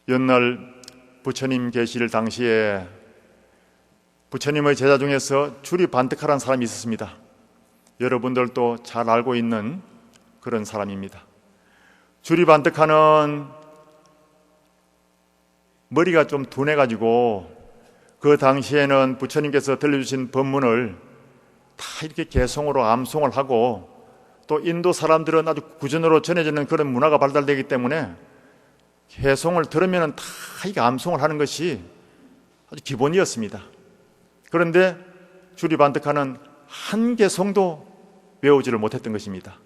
옛날 부처님 계실 당시에 부처님의 제자 중에서 주리 반득하라는 사람이 있었습니다. 여러분들도 잘 알고 있는 그런 사람입니다. 주리 반득하는 머리가 좀 둔해가지고 그 당시에는 부처님께서 들려주신 법문을 다 이렇게 개송으로 암송을 하고, 또 인도 사람들은 아주 구전으로 전해지는 그런 문화가 발달되기 때문에 개송을 들으면 다 이게 암송을 하는 것이 아주 기본이었습니다. 그런데 주리 반득하는 한 개송도 외우지를 못했던 것입니다.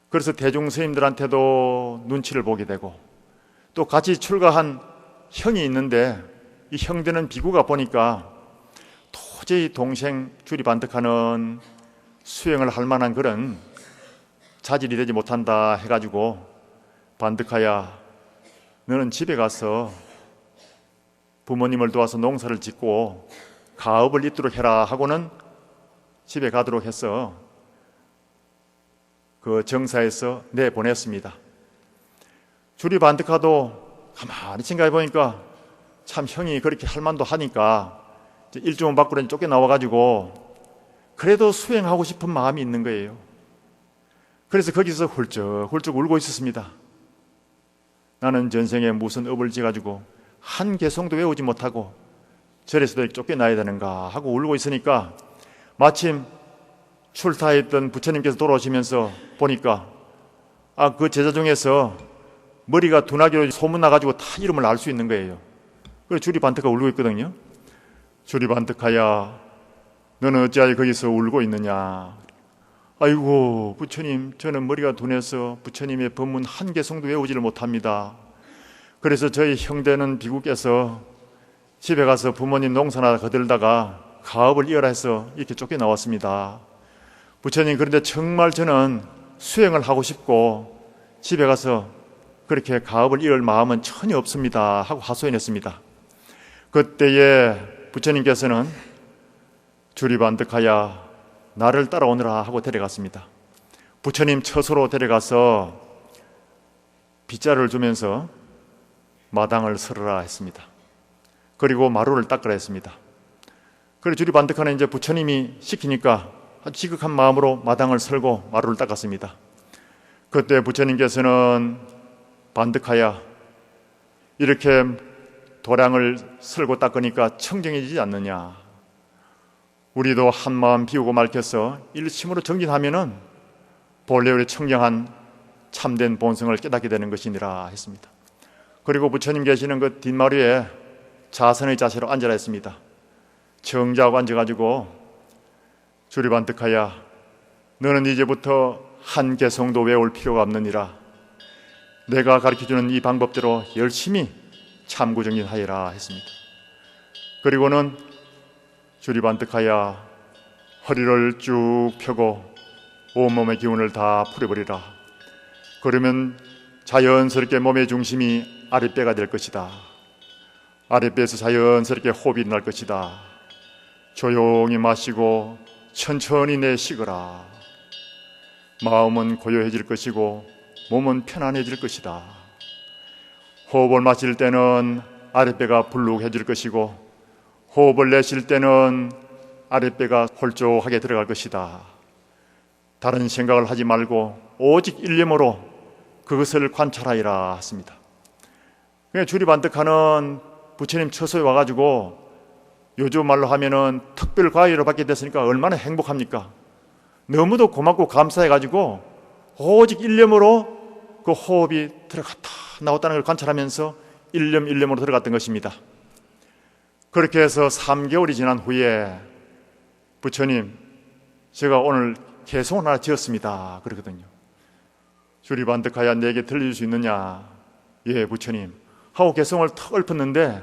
그래서 대중 스님들한테도 눈치를 보게 되고, 또 같이 출가한 형이 있는데 이 형제는 비구가 보니까 도저히 동생 주리 반득하는 수행을 할 만한 그런 자질이 되지 못한다 해가지고, 반득하야 너는 집에 가서 부모님을 도와서 농사를 짓고 가업을 잇도록 해라 하고는 집에 가도록 해서 그 정사에서 내보냈습니다. 주리 반득하도 가만히 생각해 보니까 참 형이 그렇게 할 만도 하니까 일주문 밖으로 쫓겨나와가지고 그래도 수행하고 싶은 마음이 있는 거예요. 그래서 거기서 훌쩍훌쩍 울고 있었습니다. 나는 전생에 무슨 업을 지어가지고 한 개송도 외우지 못하고 절에서도 쫓겨나야 되는가 하고 울고 있으니까 마침 출타했던 부처님께서 돌아오시면서 보니까 그 제자 중에서 머리가 둔하기로 소문나가지고 다 이름을 알 수 있는 거예요. 그래서 주리 반득하가 울고 있거든요. 주리 반득하야 너는 어찌하여 거기서 울고 있느냐. 아이고 부처님, 저는 머리가 둔해서 부처님의 법문 한 개송도 외우지를 못합니다. 그래서 저희 형제는 비구께서 집에 가서 부모님 농사나 거들다가 가업을 이어라 해서 이렇게 쫓겨나왔습니다. 부처님, 그런데 정말 저는 수행을 하고 싶고 집에 가서 그렇게 가업을 이을 마음은 전혀 없습니다 하고 하소연했습니다. 그때에 부처님께서는 주리 반득하야 나를 따라오너라 하고 데려갔습니다. 부처님 처소로 데려가서 빗자루를 주면서 마당을 설으라 했습니다. 그리고 마루를 닦으라 했습니다. 그리고 주리 반득하는 이제 부처님이 시키니까 아주 지극한 마음으로 마당을 설고 마루를 닦았습니다. 그때 부처님께서는 반득하야 이렇게 도량을 설고 닦으니까 청정해지지 않느냐. 우리도 한 마음 비우고 맑혀서 일심으로 정진하면은 본래 우리 청정한 참된 본성을 깨닫게 되는 것이니라 했습니다. 그리고 부처님 계시는 그 뒷마루에 자선의 자세로 앉으라 했습니다. 정자하고 앉아가지고 주리 반득하야 너는 이제부터 한 개송도 외울 필요가 없느니라. 내가 가르쳐주는 이 방법대로 열심히 참구정진하여라 했습니다. 그리고는 주리 반득하야 허리를 쭉 펴고 온몸의 기운을 다 풀어버리라. 그러면 자연스럽게 몸의 중심이 아랫배가 될 것이다. 아랫배에서 자연스럽게 호흡이 날 것이다. 조용히 마시고 천천히 내쉬거라. 마음은 고요해질 것이고 몸은 편안해질 것이다. 호흡을 마실 때는 아랫배가 불룩해질 것이고 호흡을 내쉴 때는 아랫배가 홀쭉하게 들어갈 것이다. 다른 생각을 하지 말고 오직 일념으로 그것을 관찰하리라 했습니다. 주리 반득하는 부처님 처소에 와가지고 요즘 말로 하면은 특별 과외를 받게 됐으니까 얼마나 행복합니까? 너무도 고맙고 감사해가지고 오직 일념으로 그 호흡이 들어갔다 나왔다는 걸 관찰하면서 일념으로 들어갔던 것입니다. 그렇게 해서 3개월이 지난 후에 부처님, 제가 오늘 개송을 하나 지었습니다 그러거든요. 주리 반득하야 내게 들려줄 수 있느냐. 예 부처님 하고 개송을 턱 읊었는데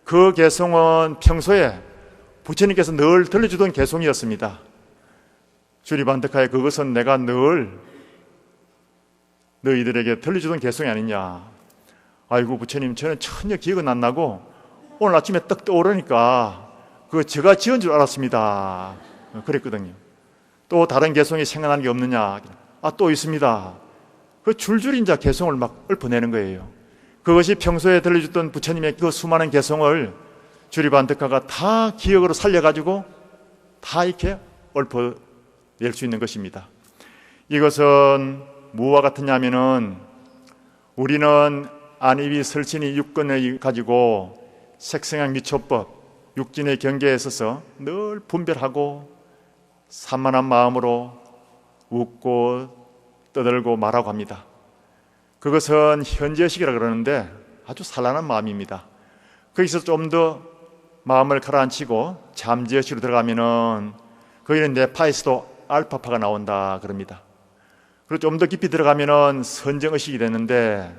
그 개송은 평소에 부처님께서 늘 들려주던 개송이었습니다. 주리 반득하야 그것은 내가 늘 너희들에게 들려주던 개송이 아니냐. 아이고 부처님, 저는 전혀 기억은 안 나고 오늘 아침에 떡 떠오르니까 그거 제가 지은 줄 알았습니다 그랬거든요. 또 다른 개송이 생각나는 게 없느냐. 또 있습니다. 그 줄줄이 이제 개송을 막 읊어내는 거예요. 그것이 평소에 들려줬던 부처님의 그 수많은 개성을 주리반득하가 다 기억으로 살려가지고 다 이렇게 읊어낼 수 있는 것입니다. 이것은 무엇과 같으냐면은 우리는 안이위 설신이 육근을 가지고 색생각 미초법, 육진의 경계에 있어서 늘 분별하고 산만한 마음으로 웃고 떠들고 말하고 합니다. 그것은 현재의식이라 그러는데 아주 산란한 마음입니다. 거기서 좀 더 마음을 가라앉히고 잠재의식으로 들어가면은 거기는 뇌파에서도 알파파가 나온다 그럽니다. 그리고 좀 더 깊이 들어가면은 선정의식이 되는데,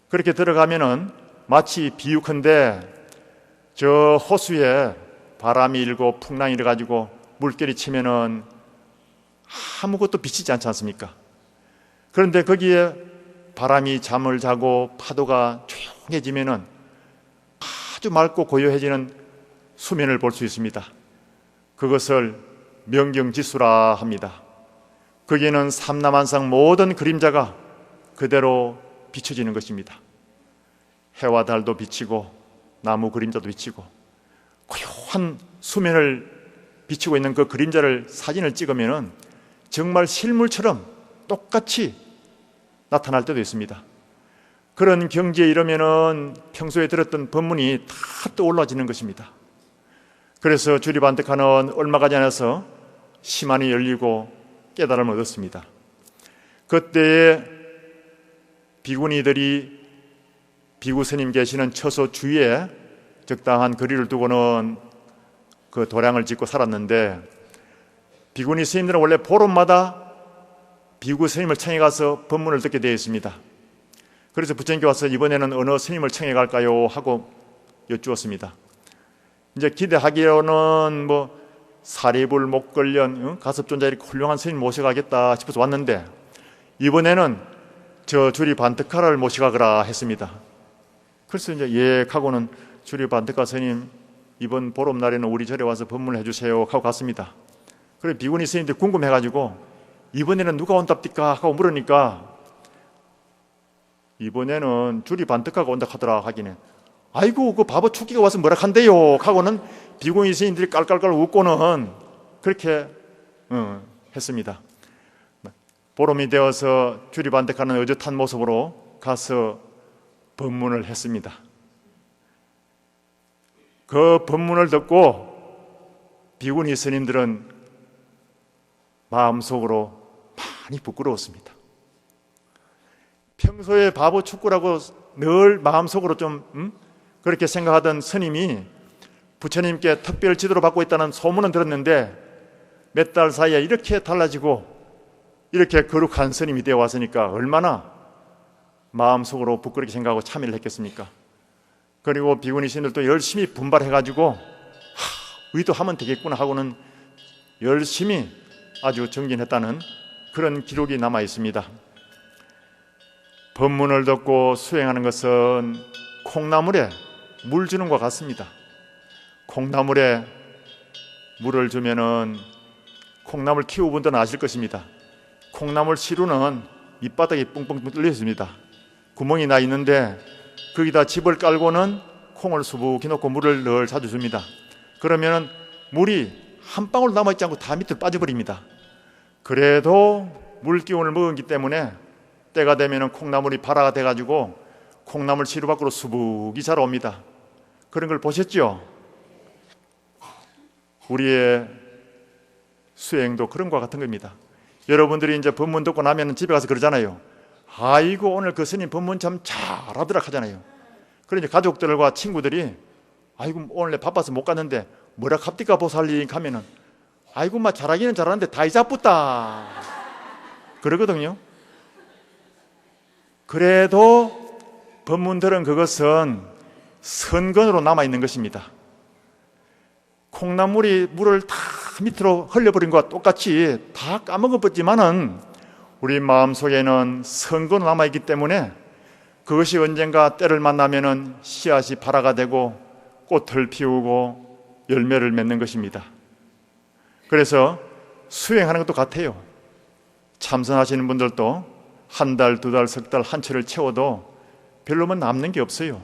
그렇게 들어가면은 마치 비유컨대 저 호수에 바람이 일고 풍랑이 일어가지고 물결이 치면은 아무것도 비치지 않지 않습니까? 그런데 거기에 바람이 잠을 자고 파도가 조용해지면은 아주 맑고 고요해지는 수면을 볼 수 있습니다. 그것을 명경지수라 합니다. 거기에는 삼라만상 모든 그림자가 그대로 비춰지는 것입니다. 해와 달도 비치고 나무 그림자도 비치고 고요한 수면을 비추고 있는 그 그림자를 사진을 찍으면 정말 실물처럼 똑같이 나타날 때도 있습니다. 그런 경지에 이르면은 평소에 들었던 법문이 다 떠올라지는 것입니다. 그래서 주리반득하는 얼마가 지나서 심한이 열리고 깨달음을 얻었습니다. 그때에 비구니들이 비구 스님 계시는 처소 주위에 적당한 거리를 두고는 그 도량을 짓고 살았는데, 비구니 스님들은 원래 보름마다 비구 스님을 청해 가서 법문을 듣게 되어 있습니다. 그래서 부처님께 와서 이번에는 어느 스님을 청해 갈까요? 하고 여쭈었습니다. 이제 기대하기로는 뭐 사리불, 목걸련, 가섭존자 이렇게 훌륭한 스님 모셔가겠다 싶어서 왔는데, 이번에는 저 주리반득하를 모셔가거라 했습니다. 그래서 이제 예 하고는 주리반득하 스님 이번 보름날에는 우리 절에 와서 법문을 해주세요 하고 갔습니다. 그래 비구니 스님들 궁금해가지고 이번에는 누가 온답니까 하고 물으니까 이번에는 주리반득하가 온다 하더라 하기는, 아이고 그 바보 축기가 와서 뭐라 한대요 하고는 비구니 스님들이 깔깔깔 웃고는 그렇게 했습니다. 보름이 되어서 주리반득하는 의젓한 모습으로 가서 법문을 했습니다. 그 법문을 듣고 비구니 스님들은 마음속으로 많이 부끄러웠습니다. 평소에 바보 축구라고 늘 마음속으로 좀 그렇게 생각하던 스님이 부처님께 특별 지도를 받고 있다는 소문은 들었는데 몇 달 사이에 이렇게 달라지고 이렇게 거룩한 스님이 되어 왔으니까 얼마나 마음속으로 부끄럽게 생각하고 참여를 했겠습니까? 그리고 비구니 스님들도 열심히 분발해가지고 의도하면 되겠구나 하고는 열심히 아주 정진했다는 그런 기록이 남아 있습니다. 법문을 듣고 수행하는 것은 콩나물에 물 주는 것 같습니다. 콩나물에 물을 주면은 콩나물 키워본 분들은 아실 것입니다. 콩나물 시루는 밑바닥이 뿡뿡 뚫려 있습니다. 구멍이 나 있는데 거기다 집을 깔고는 콩을 수북히 넣고 물을 늘 자주 줍니다. 그러면은 물이 한 방울 남아있지 않고 다 밑으로 빠져버립니다. 그래도 물기운을 먹었기 때문에 때가 되면은 콩나물이 발화가 돼가지고 콩나물 시루 밖으로 수북이 자라옵니다. 그런 걸 보셨죠? 우리의 수행도 그런 것과 같은 겁니다. 여러분들이 이제 법문 듣고 나면 집에 가서 그러잖아요. 아이고 오늘 그 스님 법문 참 잘하더라 하잖아요. 그러니 가족들과 친구들이 아이고 오늘 바빠서 못 갔는데 뭐라 갑디까 보살님 하면은 아이고 막 잘하기는 잘하는데 다 이자쁘다 그러거든요. 그래도 법문들은 그것은 선건으로 남아있는 것입니다. 콩나물이 물을 다 밑으로 흘려버린 것과 똑같이 다 까먹어버렸지만은 우리 마음속에는 선건으로 남아있기 때문에 그것이 언젠가 때를 만나면은 씨앗이 발화가 되고 꽃을 피우고 열매를 맺는 것입니다. 그래서 수행하는 것도 같아요. 참선하시는 분들도 한 달, 두 달, 석 달, 한 철을 채워도 별로 남는 게 없어요.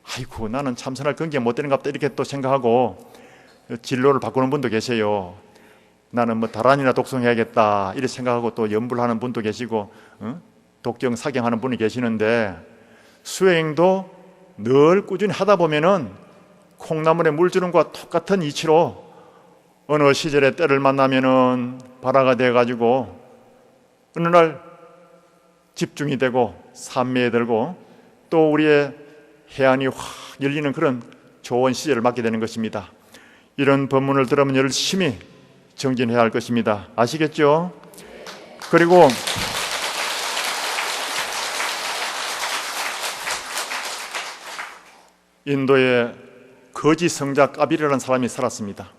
아이고, 나는 참선할 근기가 못 되는가 보다 이렇게 또 생각하고 진로를 바꾸는 분도 계세요. 나는 뭐 다란이나 독송해야겠다 이렇게 생각하고 또 연불 하는 분도 계시고 독경, 사경하는 분이 계시는데, 수행도 늘 꾸준히 하다 보면은 콩나물에 물주름과 똑같은 이치로 어느 시절에 때를 만나면은 발화가 돼가지고 어느 날 집중이 되고 산미에 들고 또 우리의 해안이 확 열리는 그런 좋은 시절을 맞게 되는 것입니다. 이런 법문을 들으면 열심히 정진해야 할 것입니다. 아시겠죠? 그리고 인도에 거지 성자 까비르라는 사람이 살았습니다.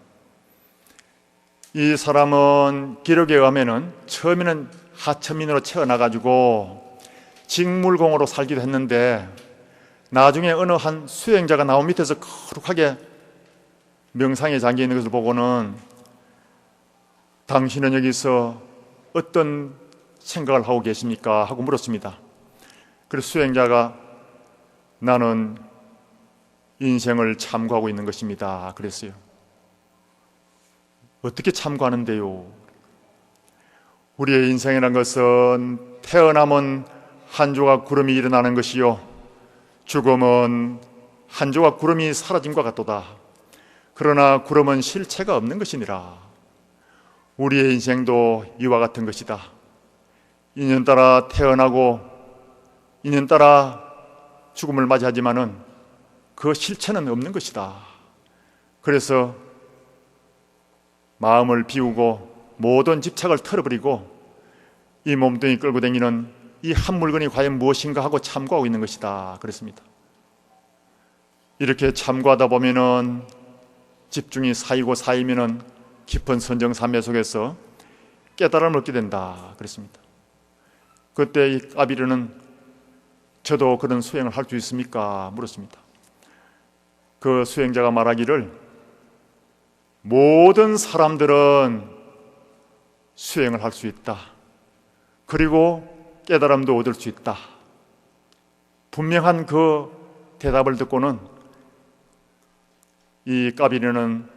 이 사람은 기록에 의하면 처음에는 하천민으로 태어나가지고 직물공으로 살기도 했는데, 나중에 어느 한 수행자가 나무 밑에서 거룩하게 명상에 잠겨 있는 것을 보고는 당신은 여기서 어떤 생각을 하고 계십니까? 하고 물었습니다. 그래서 수행자가 나는 인생을 참고하고 있는 것입니다. 그랬어요. 어떻게 참고하는데요? 우리의 인생이라는 것은 태어남은 한 조각 구름이 일어나는 것이요, 죽음은 한 조각 구름이 사라짐과 같도다. 그러나 구름은 실체가 없는 것이니라. 우리의 인생도 이와 같은 것이다. 인연따라 태어나고 인연따라 죽음을 맞이하지만은 그 실체는 없는 것이다. 그래서 마음을 비우고 모든 집착을 털어버리고 이 몸뚱이 끌고 다니는 이 한 물건이 과연 무엇인가 하고 참고하고 있는 것이다. 그랬습니다. 이렇게 참고하다 보면은 집중이 쌓이면은 깊은 선정삼매 속에서 깨달음을 얻게 된다. 그랬습니다. 그때 이 까비르는 저도 그런 수행을 할 수 있습니까? 물었습니다. 그 수행자가 말하기를 모든 사람들은 수행을 할 수 있다. 그리고 깨달음도 얻을 수 있다. 분명한 그 대답을 듣고는 이 까비르는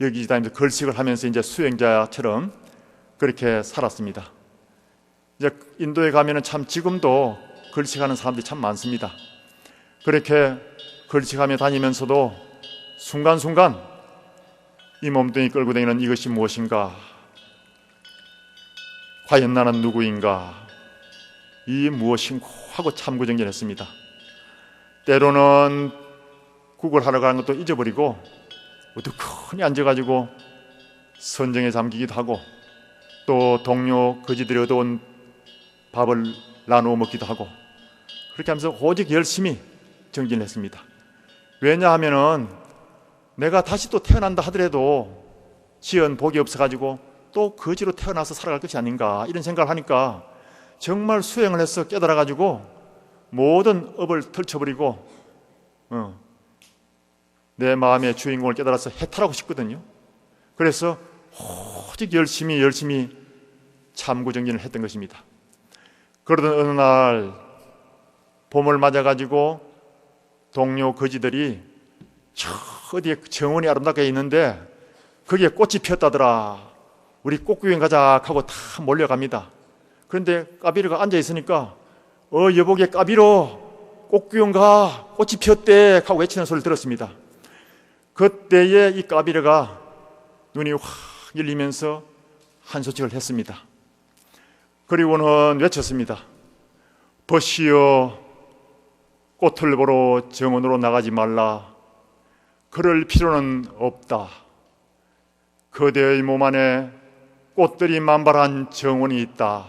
여기 다니면서 걸식을 하면서 이제 수행자처럼 그렇게 살았습니다. 이제 인도에 가면은 참 지금도 걸식하는 사람들이 참 많습니다. 그렇게 걸식하며 다니면서도 순간순간 이 몸뚱이 끌고 다니는 이것이 무엇인가? 과연 나는 누구인가? 이 무엇인가 하고 참고정진했습니다. 때로는 국을 하러 가는 것도 잊어버리고 어두컴히 앉아가지고 선정에 잠기기도 하고, 또 동료 거지들이 얻어온 밥을 나누어 먹기도 하고, 그렇게 하면서 오직 열심히 정진했습니다. 왜냐하면은 내가 다시 또 태어난다 하더라도 지은 복이 없어가지고 또 거지로 태어나서 살아갈 것이 아닌가, 이런 생각을 하니까 정말 수행을 해서 깨달아가지고 모든 업을 털쳐버리고 내 마음의 주인공을 깨달아서 해탈하고 싶거든요. 그래서 오직 열심히 참고정진을 했던 것입니다. 그러던 어느 날 봄을 맞아가지고 동료 거지들이 저 어디에 정원이 아름답게 있는데 거기에 꽃이 피었다더라. 우리 꽃구경 가자 하고 다 몰려갑니다. 그런데 까비르가 앉아있으니까 여보게 까비로 꽃구경 가, 꽃이 피었대 하고 외치는 소리를 들었습니다. 그때에 이 까비르가 눈이 확 열리면서 한 소식을 했습니다. 그리고는 외쳤습니다. 벗시여, 꽃을 보러 정원으로 나가지 말라. 그럴 필요는 없다. 그대의 몸 안에 꽃들이 만발한 정원이 있다.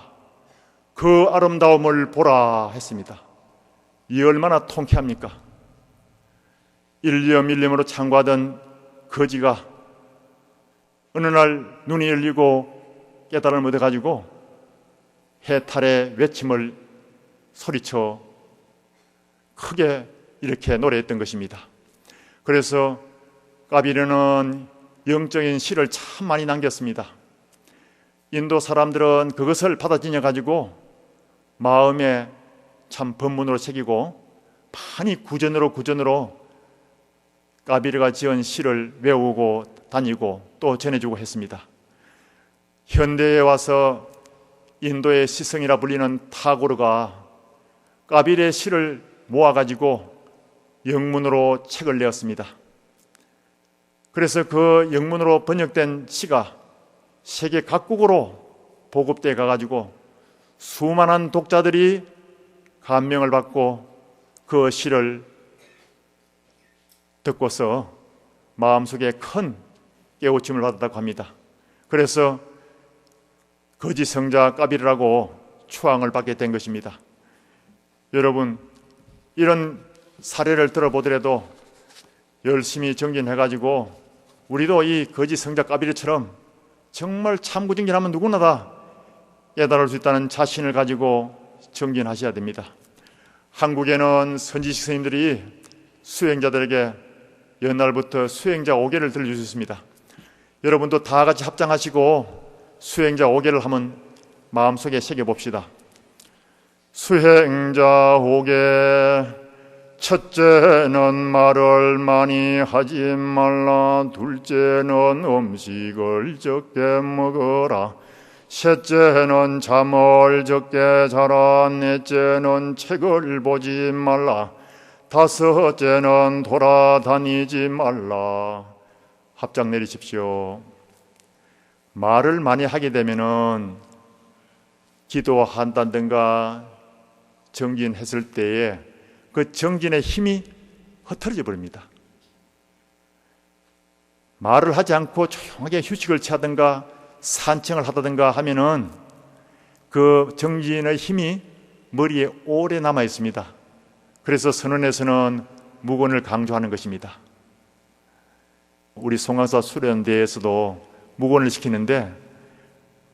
그 아름다움을 보라 했습니다. 이 얼마나 통쾌합니까? 일념으로 참고하던 거지가 어느 날 눈이 열리고 깨달음을 얻어가지고 해탈의 외침을 소리쳐 크게 이렇게 노래했던 것입니다. 그래서 까비르는 영적인 시를 참 많이 남겼습니다. 인도 사람들은 그것을 받아들여 가지고 마음에 참 법문으로 새기고 많이 구전으로 까비르가 지은 시를 외우고 다니고 또 전해주고 했습니다. 현대에 와서 인도의 시성이라 불리는 타고르가 까비르의 시를 모아가지고 영문으로 책을 내었습니다. 그래서 그 영문으로 번역된 시가 세계 각국으로 보급돼 가가지고 수많은 독자들이 감명을 받고 그 시를 듣고서 마음속에 큰 깨우침을 받았다고 합니다. 그래서 거짓 성자 까비르라고 추앙을 받게 된 것입니다. 여러분, 이런 사례를 들어보더라도 열심히 정진해가지고 우리도 이 거짓 성자 까비르처럼 정말 참구정진하면 누구나 다 깨달을 수 있다는 자신을 가지고 정진하셔야 됩니다. 한국에는 선지식 스님들이 수행자들에게 옛날부터 수행자 5개를 들려주셨습니다. 여러분도 다 같이 합장하시고 수행자 5개를 한번 마음속에 새겨봅시다. 수행자 5개. 첫째는 말을 많이 하지 말라. 둘째는 음식을 적게 먹어라. 셋째는 잠을 적게 자라. 넷째는 책을 보지 말라. 다섯째는 돌아다니지 말라. 합장 내리십시오. 말을 많이 하게 되면은 기도한다든가 정진했을 때에 그 정진의 힘이 흩어져 버립니다. 말을 하지 않고 조용하게 휴식을 취하든가 산책을 하다든가 하면은 그 정진의 힘이 머리에 오래 남아 있습니다. 그래서 선언에서는 무건을 강조하는 것입니다. 우리 송강사 수련대에서도 무건을 시키는데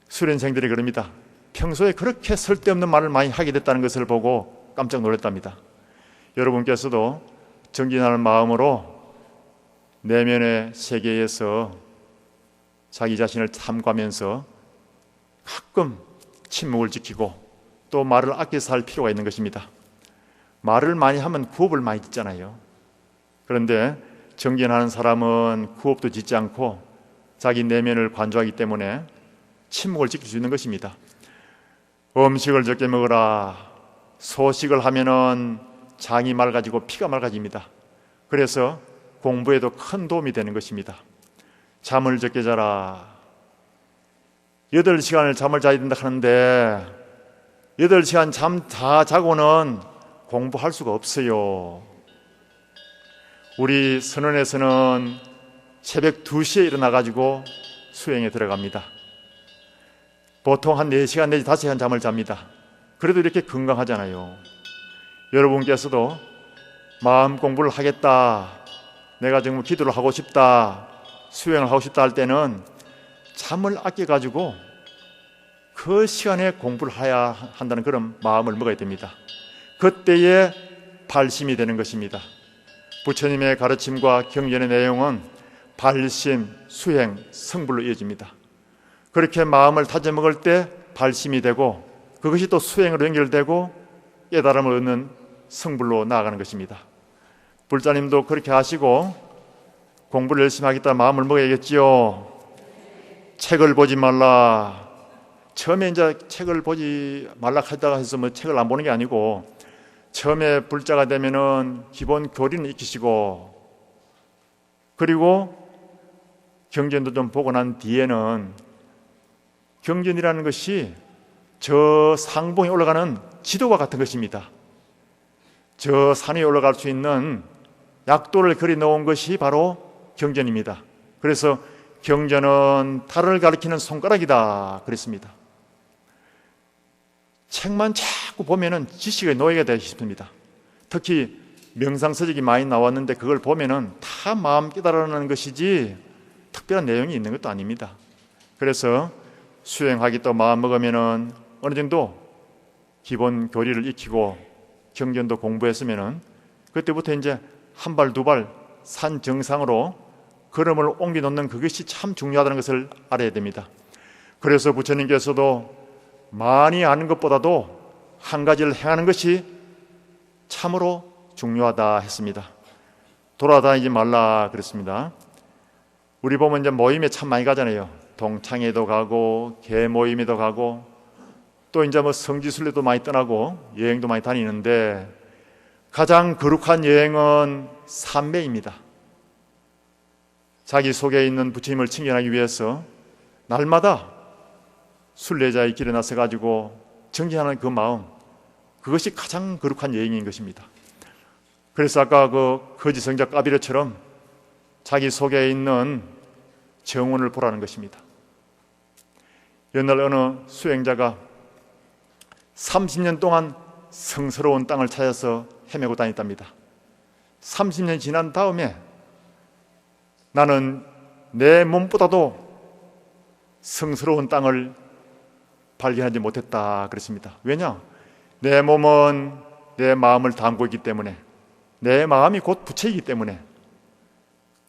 수련생들이 그럽니다. 평소에 그렇게 쓸데없는 말을 많이 하게 됐다는 것을 보고 깜짝 놀랐답니다. 여러분께서도 정진하는 마음으로 내면의 세계에서 자기 자신을 탐구하면서 가끔 침묵을 지키고 또 말을 아껴서 할 필요가 있는 것입니다. 말을 많이 하면 구업을 많이 짓잖아요. 그런데 정진하는 사람은 구업도 짓지 않고 자기 내면을 관조하기 때문에 침묵을 지킬 수 있는 것입니다. 음식을 적게 먹어라. 소식을 하면은 장이 맑아지고 피가 맑아집니다. 그래서 공부에도 큰 도움이 되는 것입니다. 잠을 적게 자라. 8시간을 잠을 자야 된다 하는데 8시간 잠 다 자고는 공부할 수가 없어요. 우리 선언에서는 새벽 2시에 일어나가지고 수행에 들어갑니다. 보통 한 4시간 내지 5시간 잠을 잡니다. 그래도 이렇게 건강하잖아요. 여러분께서도 마음 공부를 하겠다, 내가 정말 기도를 하고 싶다, 수행을 하고 싶다 할 때는 잠을 아껴가지고 그 시간에 공부를 해야 한다는 그런 마음을 먹어야 됩니다. 그때에 발심이 되는 것입니다. 부처님의 가르침과 경전의 내용은 발심, 수행, 성불로 이어집니다. 그렇게 마음을 다져먹을 때 발심이 되고 그것이 또 수행으로 연결되고 깨달음을 얻는 성불로 나아가는 것입니다. 불자님도 그렇게 하시고 공부를 열심히 하겠다는 마음을 먹어야겠지요. 책을 보지 말라. 처음에 이제 책을 보지 말라 하다가 해서 뭐 책을 안 보는 게 아니고 처음에 불자가 되면은 기본 교리는 익히시고 그리고 경전도 좀 보고 난 뒤에는 경전이라는 것이 저 상봉에 올라가는 지도와 같은 것입니다. 저 산에 올라갈 수 있는 약도를 그리 놓은 것이 바로 경전입니다. 그래서 경전은 달을 가리키는 손가락이다 그랬습니다. 책만 자꾸 보면은 지식의 노예가 되기 쉽습니다. 특히 명상서적이 많이 나왔는데 그걸 보면은 다 마음 깨달아라는 것이지 특별한 내용이 있는 것도 아닙니다. 그래서 수행하기 또 마음 먹으면은 어느 정도 기본 교리를 익히고 경전도 공부했으면은 그때부터 이제 한 발 두 발 산 정상으로 걸음을 옮겨 놓는 그것이 참 중요하다는 것을 알아야 됩니다. 그래서 부처님께서도 많이 아는 것보다도 한 가지를 행하는 것이 참으로 중요하다 했습니다. 돌아다니지 말라 그랬습니다. 우리 보면 이제 모임에 참 많이 가잖아요. 동창회도 가고 개 모임에도 가고 또 이제 뭐 성지순례도 많이 떠나고 여행도 많이 다니는데 가장 거룩한 여행은 삼매입니다. 자기 속에 있는 부처님을 칭견하기 위해서 날마다 순례자의 길에 나서 가지고 정진하는 그 마음, 그것이 가장 거룩한 여행인 것입니다. 그래서 아까 그 거지 성자 까비르처럼 자기 속에 있는 정원을 보라는 것입니다. 옛날 어느 수행자가 30년 동안 성스러운 땅을 찾아서 헤매고 다녔답니다. 30년 지난 다음에 나는 내 몸보다도 성스러운 땅을 발견하지 못했다 그랬습니다. 왜냐? 내 몸은 내 마음을 담고 있기 때문에, 내 마음이 곧 부처이기 때문에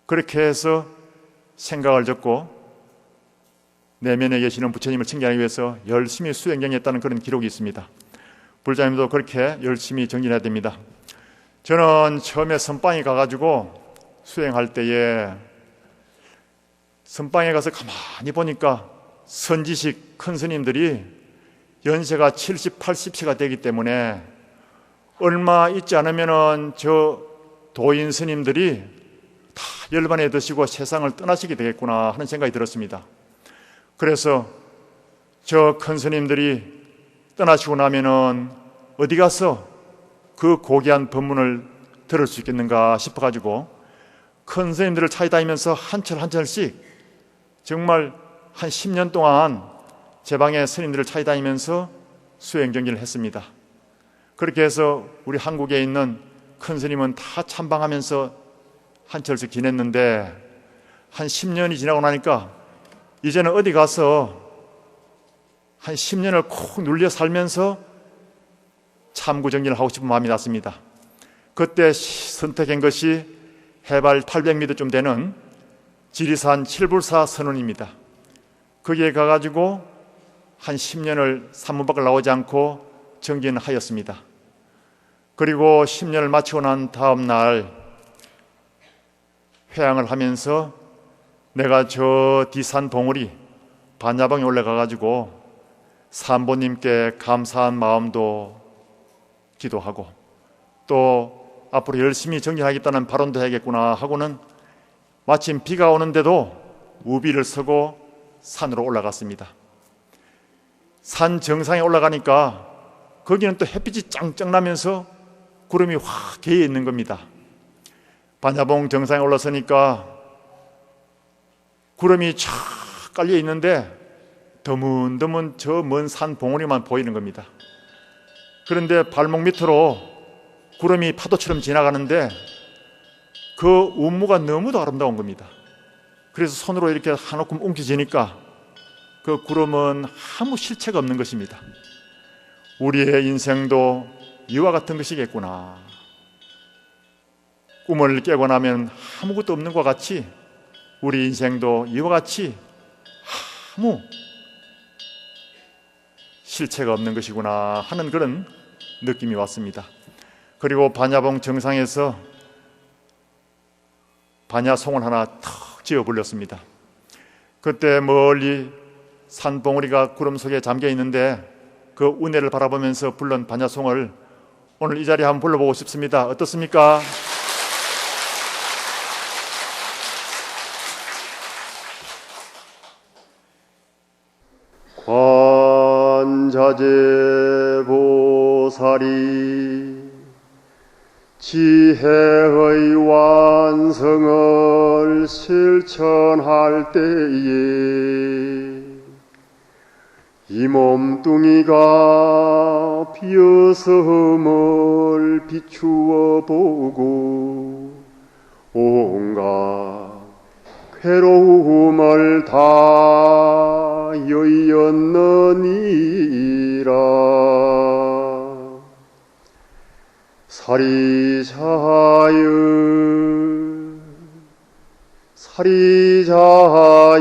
그렇게 해서 생각을 접고 내면에 계시는 부처님을 칭찬하기 위해서 열심히 수행정했다는 그런 기록이 있습니다. 불자님도 그렇게 열심히 정진해야 됩니다. 저는 처음에 선방에 가가지고 수행할 때에 선방에 가서 가만히 보니까 선지식 큰 스님들이 연세가 70, 80세가 되기 때문에 얼마 있지 않으면은 저 도인 스님들이 다 열반에 드시고 세상을 떠나시게 되겠구나 하는 생각이 들었습니다. 그래서 저 큰 스님들이 떠나시고 나면은 어디 가서 그 고귀한 법문을 들을 수 있겠는가 싶어가지고 큰 스님들을 찾아다니면서 한 철 한 철씩 정말 한 10년 동안 제 방에 스님들을 찾아다니면서 수행정진을 했습니다. 그렇게 해서 우리 한국에 있는 큰 스님은 다 참방하면서 한 철씩 지냈는데 한 10년이 지나고 나니까 이제는 어디 가서 한 10년을 콕 눌려 살면서 참구정진을 하고 싶은 마음이 났습니다. 그때 선택한 것이 해발 800m쯤 되는 지리산 칠불사 선원입니다. 거기에 가가지고 한 10년을 산문 밖을 나오지 않고 정진하였습니다. 그리고 10년을 마치고 난 다음 날 회향을 하면서 내가 저 뒤산 봉우리 반야봉에 올라가가지고 산보님께 감사한 마음도 기도하고 또 앞으로 열심히 정진하겠다는 발언도 해야겠구나 하고는 마침 비가 오는데도 우비를 서고 산으로 올라갔습니다. 산 정상에 올라가니까 거기는 또 햇빛이 짱짱 나면서 구름이 확 개어 있는 겁니다. 반야봉 정상에 올라서니까 구름이 쫙 깔려 있는데 드문드문 저 먼 산 봉우리만 보이는 겁니다. 그런데 발목 밑으로 구름이 파도처럼 지나가는데 그 운무가 너무도 아름다운 겁니다. 그래서 손으로 이렇게 한 움큼 움켜쥐니까 그 구름은 아무 실체가 없는 것입니다. 우리의 인생도 이와 같은 것이겠구나. 꿈을 깨고 나면 아무것도 없는 것 같이 우리 인생도 이와 같이 아무 실체가 없는 것이구나 하는 그런 느낌이 왔습니다. 그리고 반야봉 정상에서 반야송을 하나 턱 지어 불렸습니다. 그때 멀리 산봉우리가 구름 속에 잠겨 있는데 그 운해를 바라보면서 불른 반야송을 오늘 이 자리에 한번 불러보고 싶습니다. 어떻습니까? 관자재보살이 지혜의 완성을 실천할 때에 이 몸뚱이가 비어섬을 비추어 보고 온갖 괴로움을 다 여의었느니라. 사리자여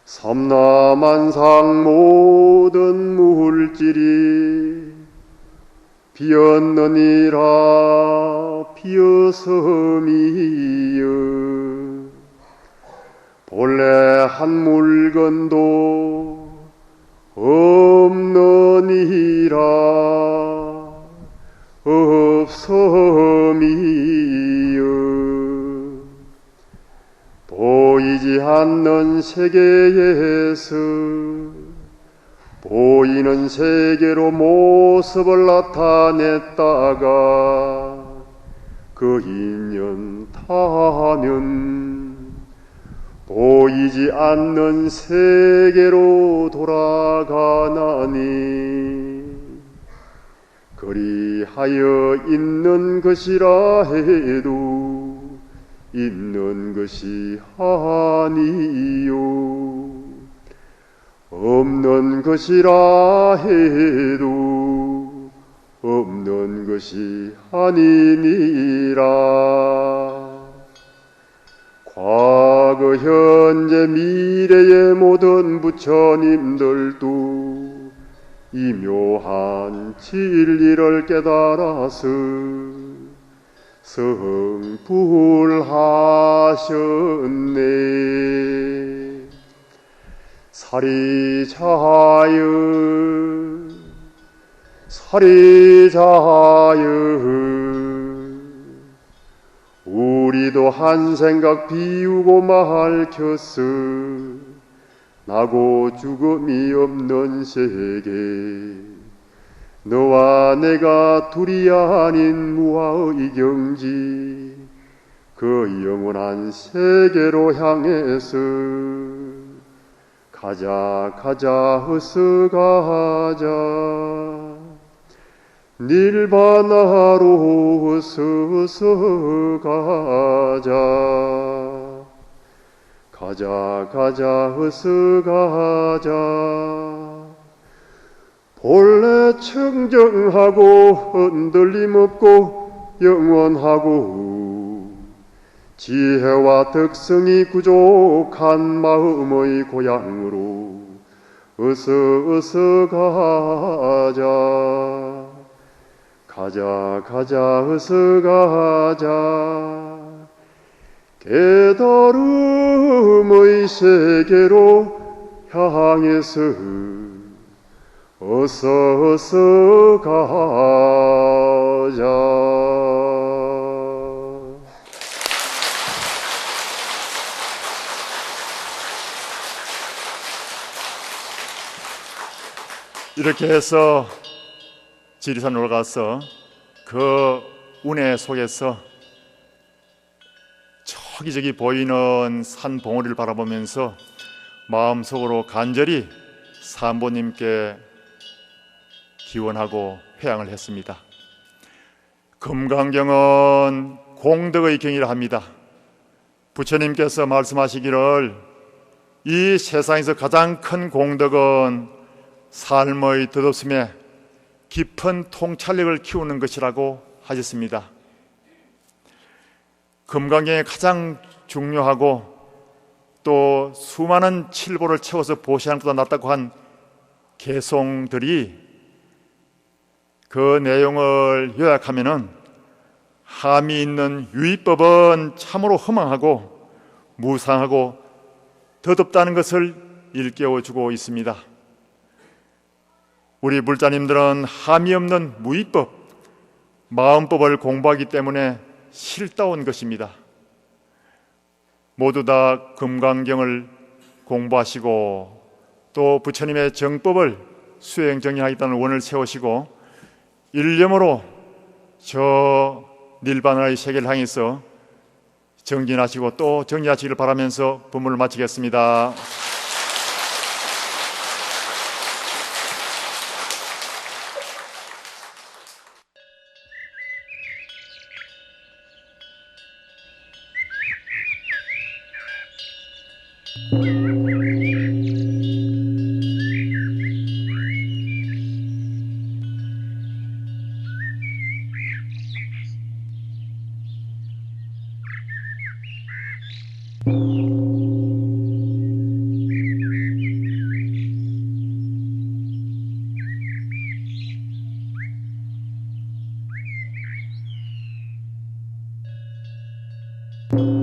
삼라만상 모든 물질이 비었느니라 비어섬이여 본래 한 물건도 없느니라 없섬이여 보이지 않는 세계에서 보이는 세계로 모습을 나타냈다가 그 인연 타면 보이지 않는 세계로 돌아가나니 그리하여 있는 것이라 해도 있는 것이 아니요 없는 것이라 해도 없는 것이 아니니라. 과거 현재 미래의 모든 부처님들도 이 묘한 진리를 깨달아서 성불하셨네. 사리자여 사리자여 우리도 한 생각 비우고 밝혔어 나고 죽음이 없는 세계 너와 내가 둘이 아닌 무아의 경지 그 영원한 세계로 향해서 가자 가자 어서 가자 닐바나로 어서 가자 가자 가자 어서 가자 본래 청정하고 흔들림 없고 영원하고 지혜와 덕성이 부족한 마음의 고향으로 어서 가자 가자 가자 어서 가자 깨달음의 세계로 향해서 어서 가자. 이렇게 해서 지리산 올라가서 그 운해 속에서 저기저기 보이는 산 봉우리를 바라보면서 마음속으로 간절히 사모님께 기원하고 회향을 했습니다. 금강경은 공덕의 경이라 합니다. 부처님께서 말씀하시기를 이 세상에서 가장 큰 공덕은 삶의 덧없음에 깊은 통찰력을 키우는 것이라고 하셨습니다. 금강경에 가장 중요하고 또 수많은 칠보를 채워서 보시는 것보다 낫다고 한 개송들이 그 내용을 요약하면은 함이 있는 유의법은 참으로 허망하고 무상하고 덧없다는 것을 일깨워주고 있습니다. 우리 불자님들은 함이 없는 무의법, 마음법을 공부하기 때문에 실다운 것입니다. 모두 다 금강경을 공부하시고 또 부처님의 정법을 수행 정리하겠다는 원을 세우시고 일념으로 저 닐바나의 세계를 향해서 정진하시고 또 정리하시기를 바라면서 법문을 마치겠습니다. 가자